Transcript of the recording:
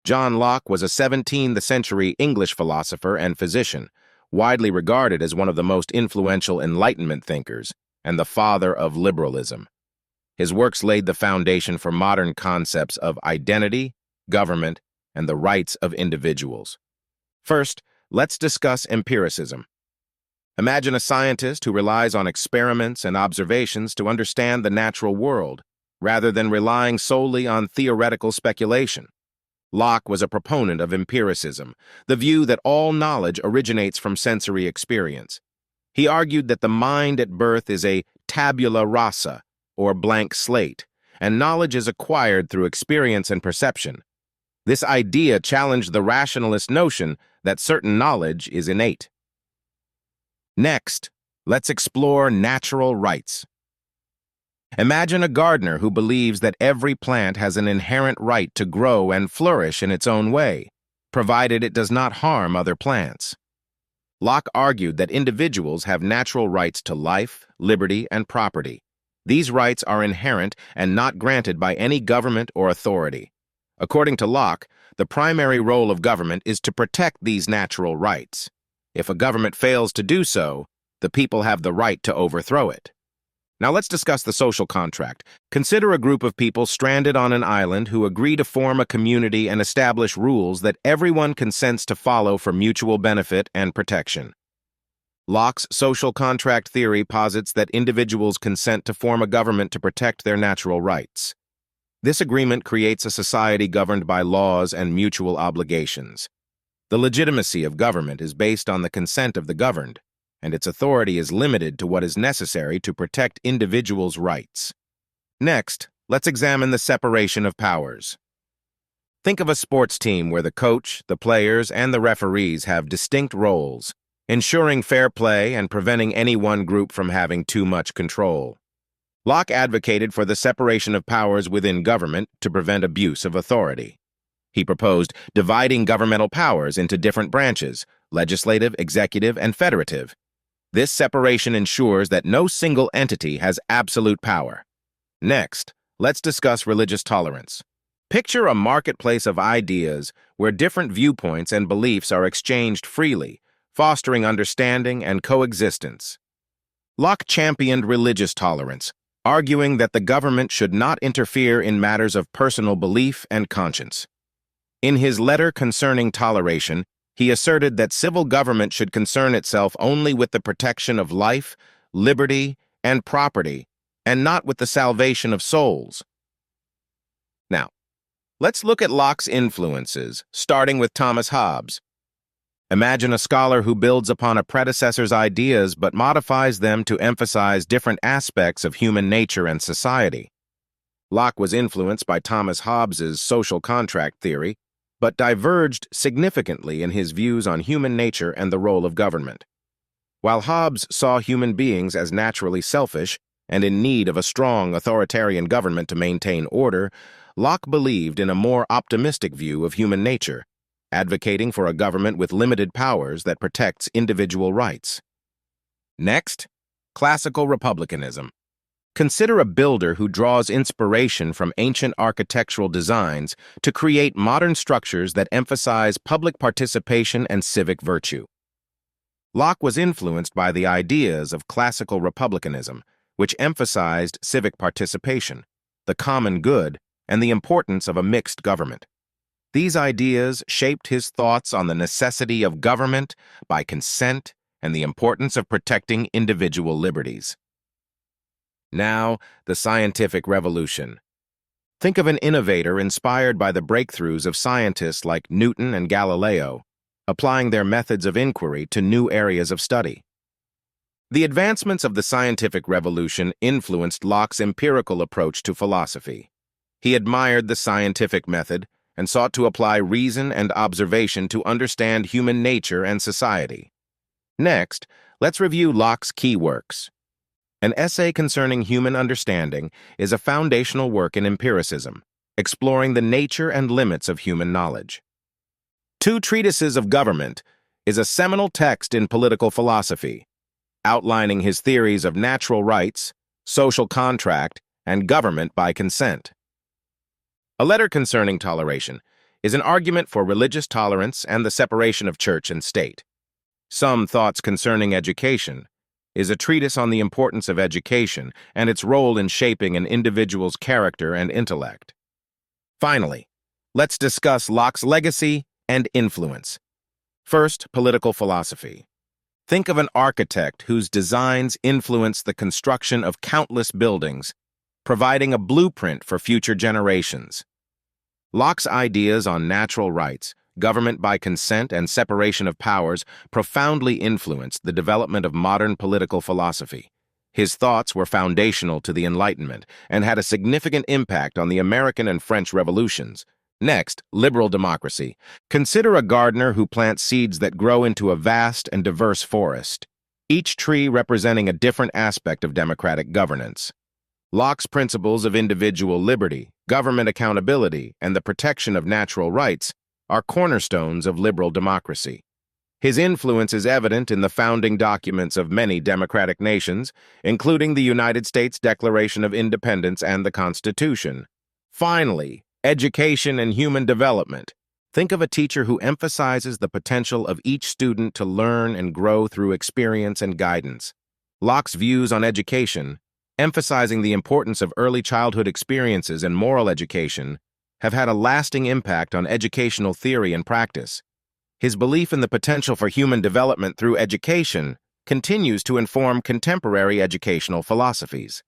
John Locke was a 17th-century English philosopher and physician, widely regarded as one of the most influential Enlightenment thinkers and the father of liberalism. His works laid the foundation for modern concepts of identity, government, and the rights of individuals. First, let's discuss empiricism. Imagine a scientist who relies on experiments and observations to understand the natural world, rather than relying solely on theoretical speculation. Locke was a proponent of empiricism, the view that all knowledge originates from sensory experience. He argued that the mind at birth is a tabula rasa, or blank slate, and knowledge is acquired through experience and perception. This idea challenged the rationalist notion that certain knowledge is innate. Next, let's explore natural rights. Imagine a gardener who believes that every plant has an inherent right to grow and flourish in its own way, provided it does not harm other plants. Locke argued that individuals have natural rights to life, liberty, and property. These rights are inherent and not granted by any government or authority. According to Locke, the primary role of government is to protect these natural rights. If a government fails to do so, the people have the right to overthrow it. Now let's discuss the social contract. Consider a group of people stranded on an island who agree to form a community and establish rules that everyone consents to follow for mutual benefit and protection. Locke's social contract theory posits that individuals consent to form a government to protect their natural rights. This agreement creates a society governed by laws and mutual obligations. The legitimacy of government is based on the consent of the governed, and its authority is limited to what is necessary to protect individuals' rights. Next, let's examine the separation of powers. Think of a sports team where the coach, the players, and the referees have distinct roles, ensuring fair play and preventing any one group from having too much control. Locke advocated for the separation of powers within government to prevent abuse of authority. He proposed dividing governmental powers into different branches, legislative, executive, and federative. This separation ensures that no single entity has absolute power. Next, let's discuss religious tolerance. Picture a marketplace of ideas where different viewpoints and beliefs are exchanged freely, fostering understanding and coexistence. Locke championed religious tolerance, arguing that the government should not interfere in matters of personal belief and conscience. In his letter concerning toleration, he asserted that civil government should concern itself only with the protection of life, liberty, and property, and not with the salvation of souls. Now, let's look at Locke's influences, starting with Thomas Hobbes. Imagine a scholar who builds upon a predecessor's ideas but modifies them to emphasize different aspects of human nature and society. Locke was influenced by Thomas Hobbes's social contract theory, but diverged significantly in his views on human nature and the role of government. While Hobbes saw human beings as naturally selfish and in need of a strong authoritarian government to maintain order, Locke believed in a more optimistic view of human nature, advocating for a government with limited powers that protects individual rights. Next, classical republicanism. Consider a builder who draws inspiration from ancient architectural designs to create modern structures that emphasize public participation and civic virtue. Locke was influenced by the ideas of classical republicanism, which emphasized civic participation, the common good, and the importance of a mixed government. These ideas shaped his thoughts on the necessity of government by consent and the importance of protecting individual liberties. Now, the scientific revolution. Think of an innovator inspired by the breakthroughs of scientists like Newton and Galileo, applying their methods of inquiry to new areas of study. The advancements of the scientific revolution influenced Locke's empirical approach to philosophy. He admired the scientific method and sought to apply reason and observation to understand human nature and society. Next, let's review Locke's key works. An essay concerning human understanding is a foundational work in empiricism, exploring the nature and limits of human knowledge. Two Treatises of Government is a seminal text in political philosophy, outlining his theories of natural rights, social contract, and government by consent. A letter concerning toleration is an argument for religious tolerance and the separation of church and state. Some Thoughts Concerning Education is a treatise on the importance of education and its role in shaping an individual's character and intellect. Finally, let's discuss Locke's legacy and influence. First, political philosophy. Think of an architect whose designs influence the construction of countless buildings, providing a blueprint for future generations. Locke's ideas on natural rights, government by consent, and separation of powers profoundly influenced the development of modern political philosophy. His thoughts were foundational to the Enlightenment and had a significant impact on the American and French revolutions. Next, liberal democracy. Consider a gardener who plants seeds that grow into a vast and diverse forest, each tree representing a different aspect of democratic governance. Locke's principles of individual liberty, government accountability, and the protection of natural rights are cornerstones of liberal democracy. His influence is evident in the founding documents of many democratic nations, including the United States Declaration of Independence and the Constitution. Finally, education and human development. Think of a teacher who emphasizes the potential of each student to learn and grow through experience and guidance. Locke's views on education, emphasizing the importance of early childhood experiences and moral education, have had a lasting impact on educational theory and practice. His belief in the potential for human development through education continues to inform contemporary educational philosophies.